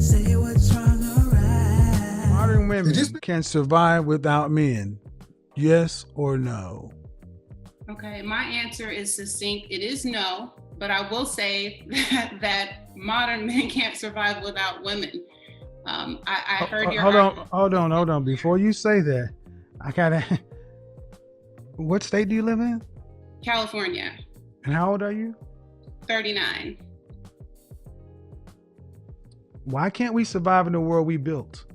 Say what's wrong or right. Modern women can survive without men. Yes or no? Okay, my answer is succinct. It is no, but I will say that modern men can't survive without women. I heard your hold on. Before you say that, I gotta. What state do you live in? California. And how old are you? 39. Why can't we survive in the world we built?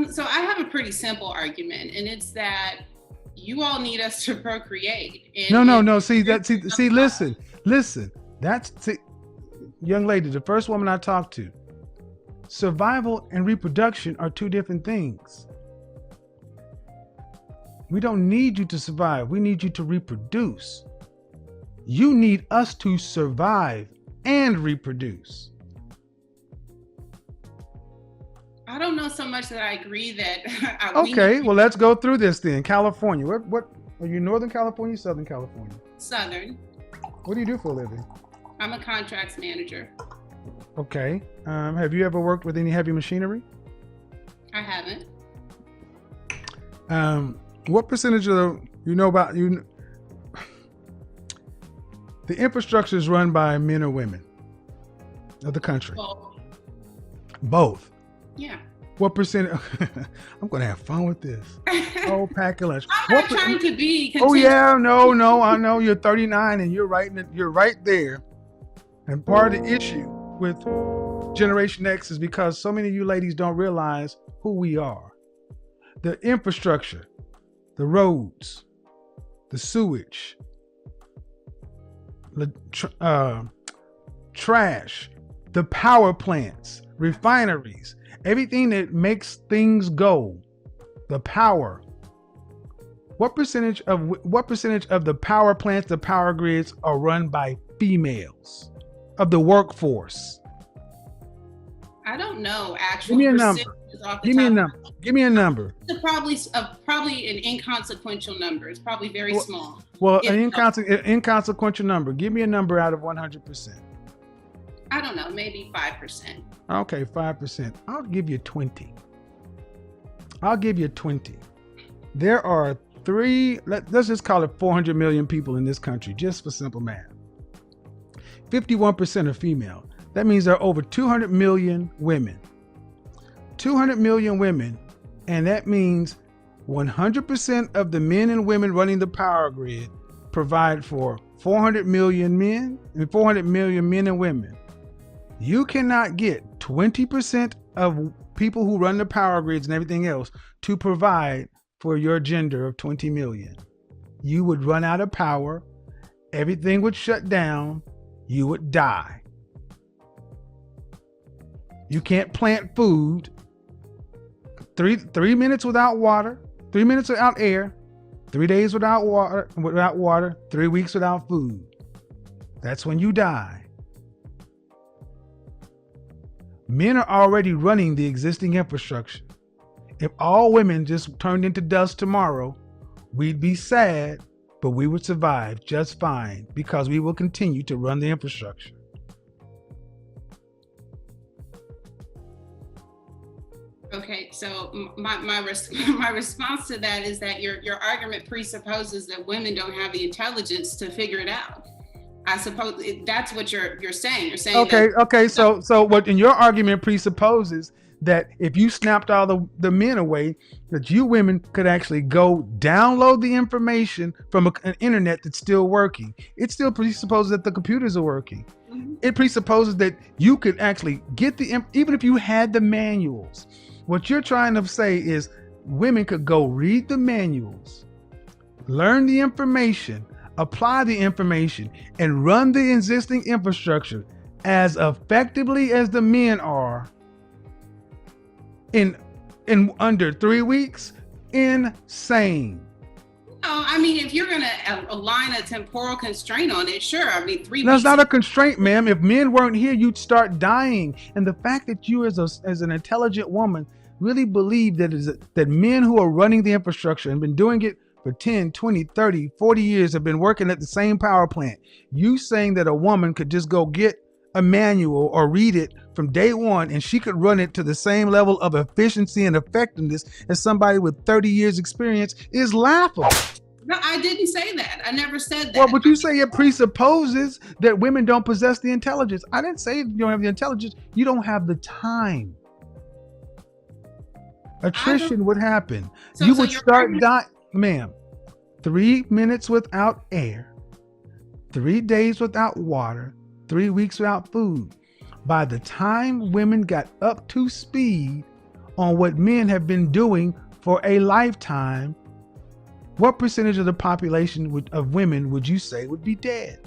So I have a pretty simple argument, and it's that you all need us to procreate. And No. See, listen. Young lady, the first woman I talked to, survival and reproduction are two different things. We don't need you to survive. We need you to reproduce. You need us to survive and reproduce. I don't know so much that I agree that. Okay, well, let's go through this then. California. What are you, Northern California, Southern California? Southern. What do you do for a living? I'm a contracts manager. Okay. Have you ever worked with any heavy machinery? I haven't. What percentage of the infrastructure is run by men or women of the country? Both. Yeah. What percent? I'm going to have fun with this. Oh, pack a lunch. I'm not trying to be. Oh yeah, no. I know you're 39 and you're right there. And part of the issue with Generation X is because so many of you ladies don't realize who we are. The infrastructure, the roads, the sewage, the trash, the power plants, refineries, everything that makes things go, the power. What percentage of the power plants, the power grids are run by females of the workforce? I don't know. Give me a number. Give me a number. It's probably an inconsequential number. It's probably very small. Well, an inconsequential number. Give me a number out of 100%. I don't know, maybe 5%. Okay, 5%. I'll give you 20. I'll give you 20. There are let's just call it 400 million people in this country, just for simple math. 51% are female. That means there are over 200 million women. 200 million women, and that means 100% of the men and women running the power grid provide for 400 million men and 400 million men and women. You cannot get 20% of people who run the power grids and everything else to provide for your gender of 20 million. You would run out of power. Everything would shut down. You would die. You can't plant food. Three minutes without water, 3 minutes without air, 3 days without water, 3 weeks without food. That's when you die. Men are already running the existing infrastructure. If all women just turned into dust tomorrow, we'd be sad, but we would survive just fine because we will continue to run the infrastructure. Okay, so my response to that is that your argument presupposes that women don't have the intelligence to figure it out. I suppose that's what you're saying. You're saying okay. So what in your argument presupposes that if you snapped all the men away, that you women could actually go download the information from an internet that's still working. It still presupposes that the computers are working. Mm-hmm. It presupposes that you could actually get even if you had the manuals. What you're trying to say is women could go read the manuals, learn the information, apply the information, and run the existing infrastructure as effectively as the men are in under 3 weeks. Insane. No, I mean, if you're going to align a temporal constraint on it, sure. I mean, 3 weeks. That's not a constraint, ma'am. If men weren't here, you'd start dying. And the fact that you as an intelligent woman really believe that men who are running the infrastructure and been doing it for 10, 20, 30, 40 years have been working at the same power plant. You saying that a woman could just go get a manual or read it from day one and she could run it to the same level of efficiency and effectiveness as somebody with 30 years experience is laughable. No, I didn't say that. I never said that. Well, but you say it presupposes that women don't possess the intelligence. I didn't say you don't have the intelligence. You don't have the time. Attrition would happen. You would start dying, ma'am. 3 minutes without air, 3 days without water, 3 weeks without food. By the time women got up to speed on what men have been doing for a lifetime, what percentage of the population of women would you say would be dead?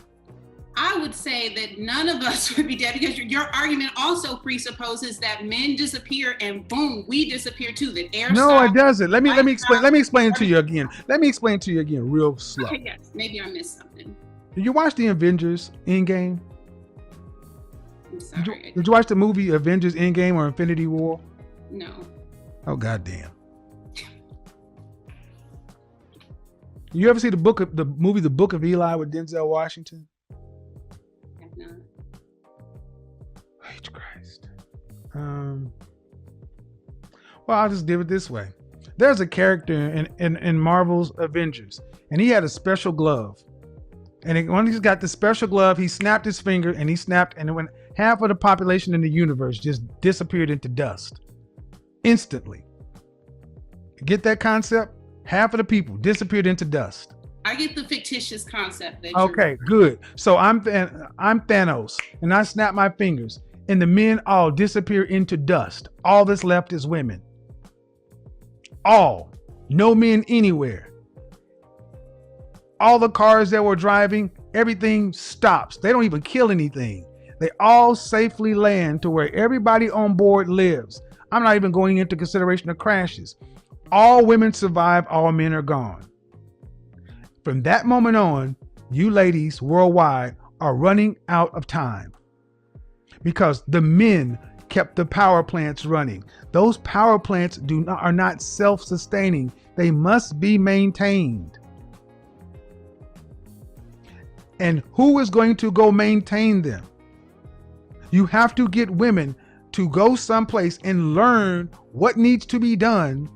I would say that none of us would be dead, because your argument also presupposes that men disappear and boom, we disappear too. That air. No, stops, it doesn't. Let me explain. Let me explain to you again. Real slow. Okay, yes, maybe I missed something. Did you watch the Avengers Endgame? I'm sorry. Did you watch the movie Avengers Endgame or Infinity War? No. Oh, goddamn. You ever see the movie The Book of Eli with Denzel Washington? I have not. H Christ. Well, I'll just give it this way. There's a character in Marvel's Avengers, and he had a special glove. And when he's got the special glove, he snapped his finger and and when half of the population in the universe just disappeared into dust instantly. Get that concept? Half of the people disappeared into dust. I get the fictitious concept. That Okay, good. So I'm Thanos, and I snap my fingers, and the men all disappear into dust. All that's left is women. All. No men anywhere. All the cars that were driving, everything stops. They don't even kill anything. They all safely land to where everybody on board lives. I'm not even going into consideration of crashes. All women survive, all men are gone. From that moment on, you ladies worldwide are running out of time because the men kept the power plants running. Those power plants are not self-sustaining. They must be maintained. And who is going to go maintain them? You have to get women to go someplace and learn what needs to be done,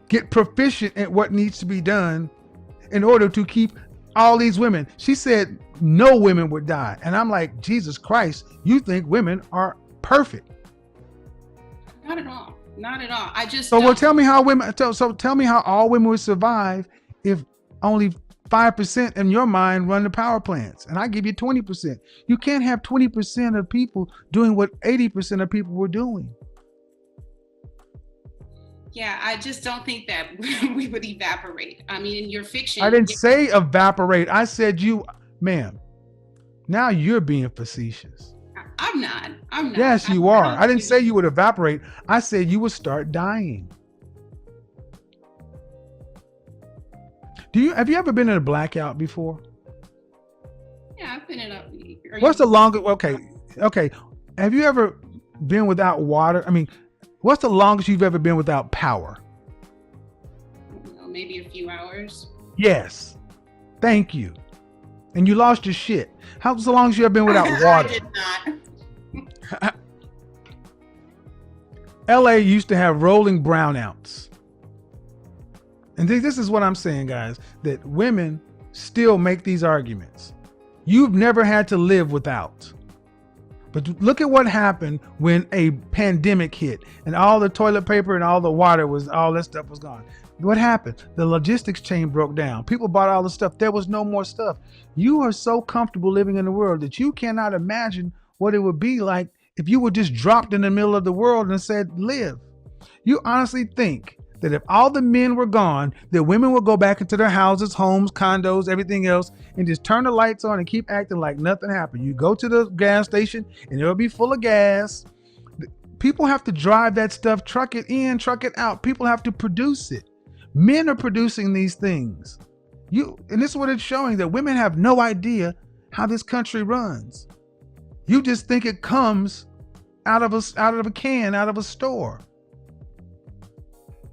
get proficient at what needs to be done in order to keep all these women. She said no women would die. And I'm like, Jesus Christ, you think women are perfect. Not at all. Not at all. I just well, tell me how tell me how all women would survive if only 5% in your mind run the power plants, and I give you 20%. You can't have 20% of people doing what 80% of people were doing. Yeah, I just don't think that we would evaporate. I mean, in your fiction. I didn't say evaporate. I said ma'am, now you're being facetious. I'm not. Yes, you are. I didn't say you would evaporate. I said you would start dying. Have you ever been in a blackout before? Yeah, I've been in a. What's the longest? Okay. Have you ever been without water? I mean, what's the longest you've ever been without power? I don't know, maybe a few hours. Yes. Thank you. And you lost your shit. How's the longest you ever been without water? I did not. LA used to have rolling brownouts. And this is what I'm saying, guys, that women still make these arguments. You've never had to live without. But look at what happened when a pandemic hit and all the toilet paper and all the water all that stuff was gone. What happened? The logistics chain broke down. People bought all the stuff. There was no more stuff. You are so comfortable living in the world that you cannot imagine what it would be like if you were just dropped in the middle of the world and said, live. You honestly think that if all the men were gone, that women would go back into their houses, homes, condos, everything else, and just turn the lights on and keep acting like nothing happened. You go to the gas station and it'll be full of gas. People have to drive that stuff, truck it in, truck it out. People have to produce it. Men are producing these things. And this is what it's showing, that women have no idea how this country runs. You just think it comes out of a can, out of a store.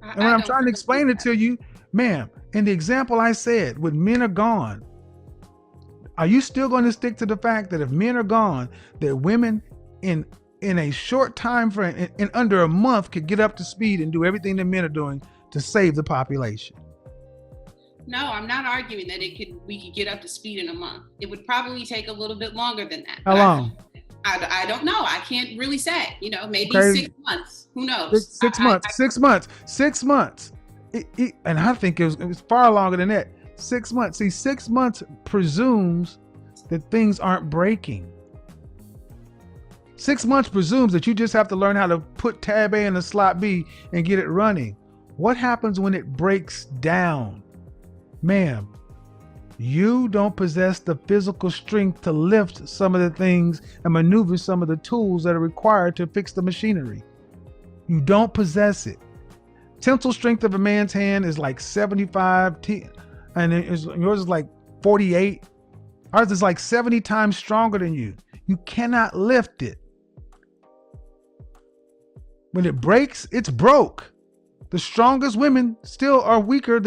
And when I'm trying to explain it to you, ma'am, in the example I said, when men are gone, Are you still going to stick to the fact that if men are gone, that women in a short time frame, in under a month, could get up to speed and do everything that men are doing to save the population? No, I'm not arguing that we could get up to speed in a month. It would probably take a little bit longer than that. How long? I don't know. I can't really say. Maybe 6 months. Who knows? 6 months. 6 months. 6 months. And I think it was far longer than that. 6 months. See, 6 months presumes that things aren't breaking. 6 months presumes that you just have to learn how to put tab A in a slot B and get it running. What happens when it breaks down? Ma'am, you don't possess the physical strength to lift some of the things and maneuver some of the tools that are required to fix the machinery. You don't possess it. Tensile strength of a man's hand is like 75, and yours is like 48. Ours is like 70 times stronger than you. You cannot lift it. When it breaks, it's broke. The strongest women still are weaker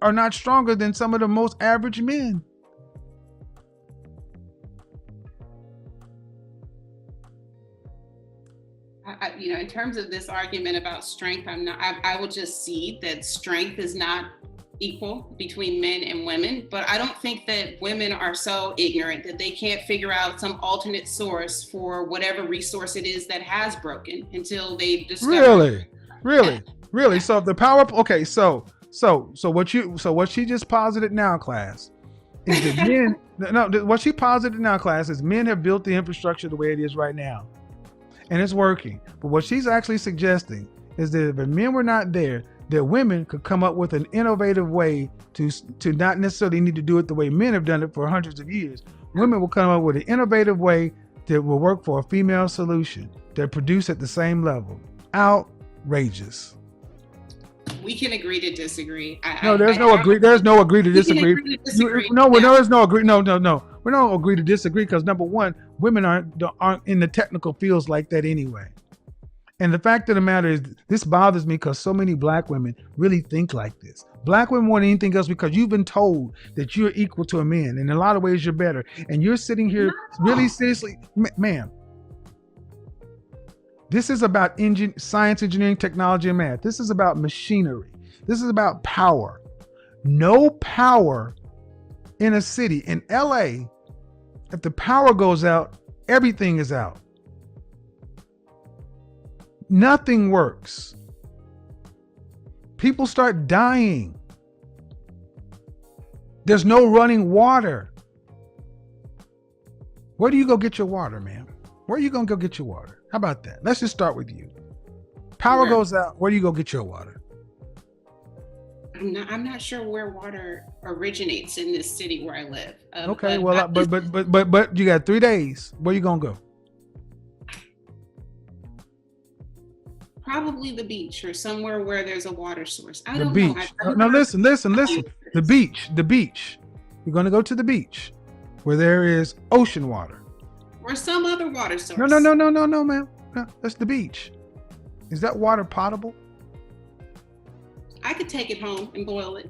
are not stronger than some of the most average men. In terms of this argument about strength, I will just see that strength is not equal between men and women, but I don't think that women are so ignorant that they can't figure out some alternate source for whatever resource it is that has broken until they discover. Really? So the power. Okay. So what she just posited now, class, is that men. No, what she posited now, class, is men have built the infrastructure the way it is right now, and it's working. But what she's actually suggesting is that if men were not there, that women could come up with an innovative way to not necessarily need to do it the way men have done it for hundreds of years. Women will come up with an innovative way that will work for a female solution that produce at the same level. Outrageous. We can agree to disagree. There's no agree to disagree. No, there's no agree. No. We don't agree to disagree because, number one, women aren't in the technical fields like that anyway. And the fact of the matter is, this bothers me because so many Black women really think like this. Black women more than anything else because you've been told that you're equal to a man. In a lot of ways, you're better. And you're sitting here really seriously, ma'am. This is about science, engineering, technology, and math. This is about machinery. This is about power. No power in a city. In LA, if the power goes out, everything is out. Nothing works. People start dying. There's no running water. Where do you go get your water, ma'am? Where are you going to go get your water? How about that? Let's just start with you. Power goes out. Where do you go get your water? I'm not sure where water originates in this city where I live. Okay, but you got 3 days. Where you going to go? Probably the beach or somewhere where there's a water source. I don't know. No, listen. The beach. You're going to go to the beach where there is ocean water. Or some other water source. No, ma'am. No, that's the beach. Is that water potable? I could take it home and boil it.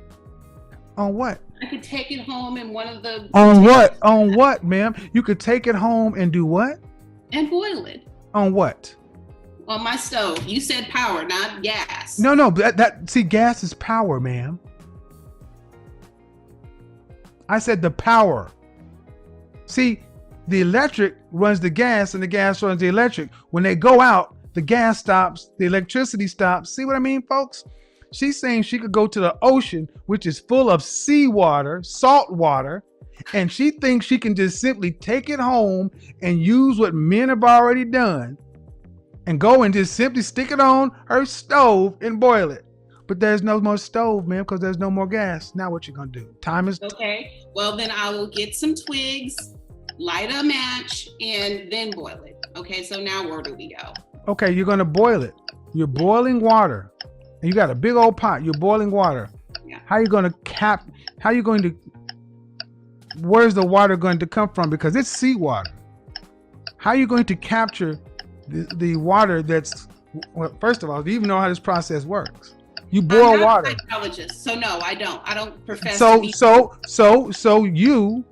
On what? I could take it home in one of the... On what? On what, ma'am? You could take it home and do what? And boil it. On what? On my stove. You said power, not gas. No, see, gas is power, ma'am. I said the power. See, the electric runs the gas and the gas runs the electric. When they go out, the gas stops, the electricity stops. See what I mean, folks? She's saying she could go to the ocean, which is full of seawater, salt water, and she thinks she can just simply take it home and use what men have already done and go and just simply stick it on her stove and boil it. But there's no more stove, man, because there's no more gas. Now what you gonna do? Time is... Okay, well then I will get some twigs, light a match, and then boil it. Okay, so now where do we go? Okay, you're gonna boil it. You're boiling water. And you got a big old pot. You're boiling water. Yeah. Where's the water going to come from? Because it's seawater. How are you going to capture the water that's... Well, first of all, do you even know how this process works? You boil water. I'm not a psychologist, so no, I don't. I don't profess So to be... you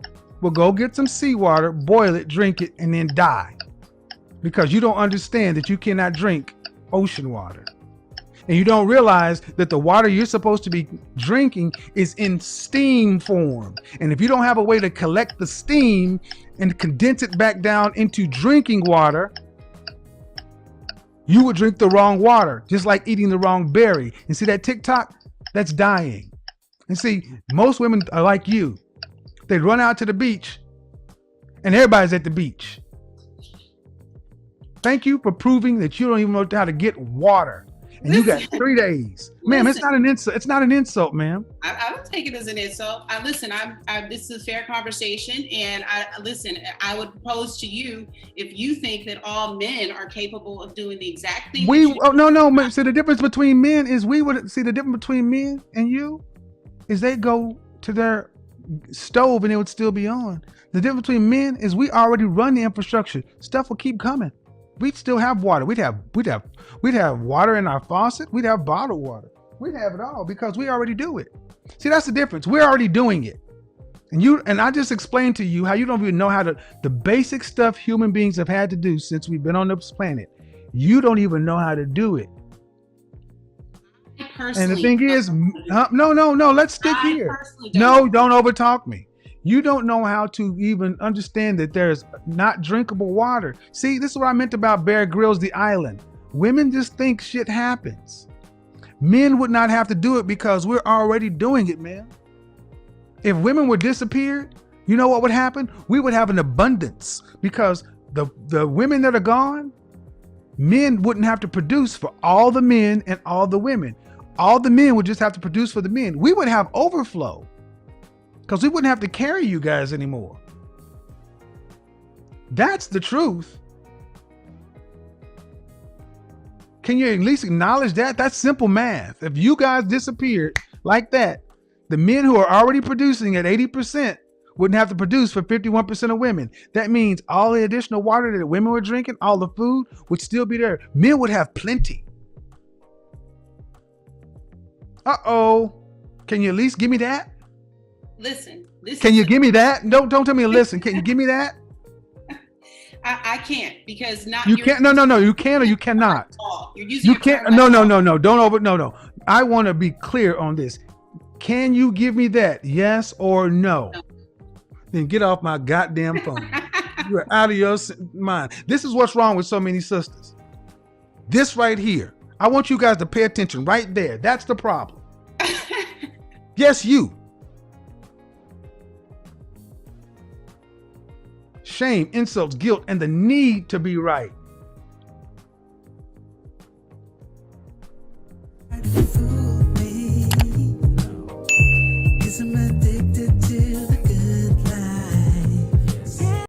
will go get some seawater, boil it, drink it, and then die. Because you don't understand that you cannot drink ocean water. And you don't realize that the water you're supposed to be drinking is in steam form. And if you don't have a way to collect the steam and condense it back down into drinking water, you would drink the wrong water, just like eating the wrong berry. And see that TikTok? That's dying. And see, most women are like you. They run out to the beach and everybody's at the beach. Thank you for proving that you don't even know how to get water. And you got 3 days. Ma'am, it's not an insult. It's not an insult, ma'am. I don't take it as an insult. This is a fair conversation. And I would propose to you, if you think that all men are capable of doing the exact thing. No. So the difference between men is the difference between men and you is they go to their stove and it would still be on. The difference between men is we already run the infrastructure. Stuff will keep coming. We'd still have water. We'd have water in our faucet. We'd have bottled water. We'd have it all because we already do it. See, that's the difference. We're already doing it. And I just explained to you how you don't even know how the basic stuff human beings have had to do since we've been on this planet. You don't even know how to do it. And the thing is, no, let's stick here. No, don't overtalk me. You don't know how to even understand that there's not drinkable water. See, this is what I meant about Bear Grylls, The Island. Women just think shit happens. Men would not have to do it because we're already doing it, man. If women were disappeared, you know what would happen? We would have an abundance because the women that are gone, men wouldn't have to produce for all the men and all the women. All the men would just have to produce for the men. We would have overflow. Because we wouldn't have to carry you guys anymore. That's the truth. Can you at least acknowledge that? That's simple math. If you guys disappeared like that, the men who are already producing at 80% wouldn't have to produce for 51% of women. That means all the additional water that women were drinking, all the food would still be there. Men would have plenty. Uh-oh. Can you at least give me that? Listen. Can you give me that? Don't tell me to listen. Can you give me that? I can't because not you can't. No. You can or you cannot. You can't. No. No. I want to be clear on this. Can you give me that? Yes or no? Then get off my goddamn phone. You're out of your mind. This is what's wrong with so many sisters. This right here. I want you guys to pay attention right there. That's the problem. Yes, you. Shame, insults, guilt, and the need to be right.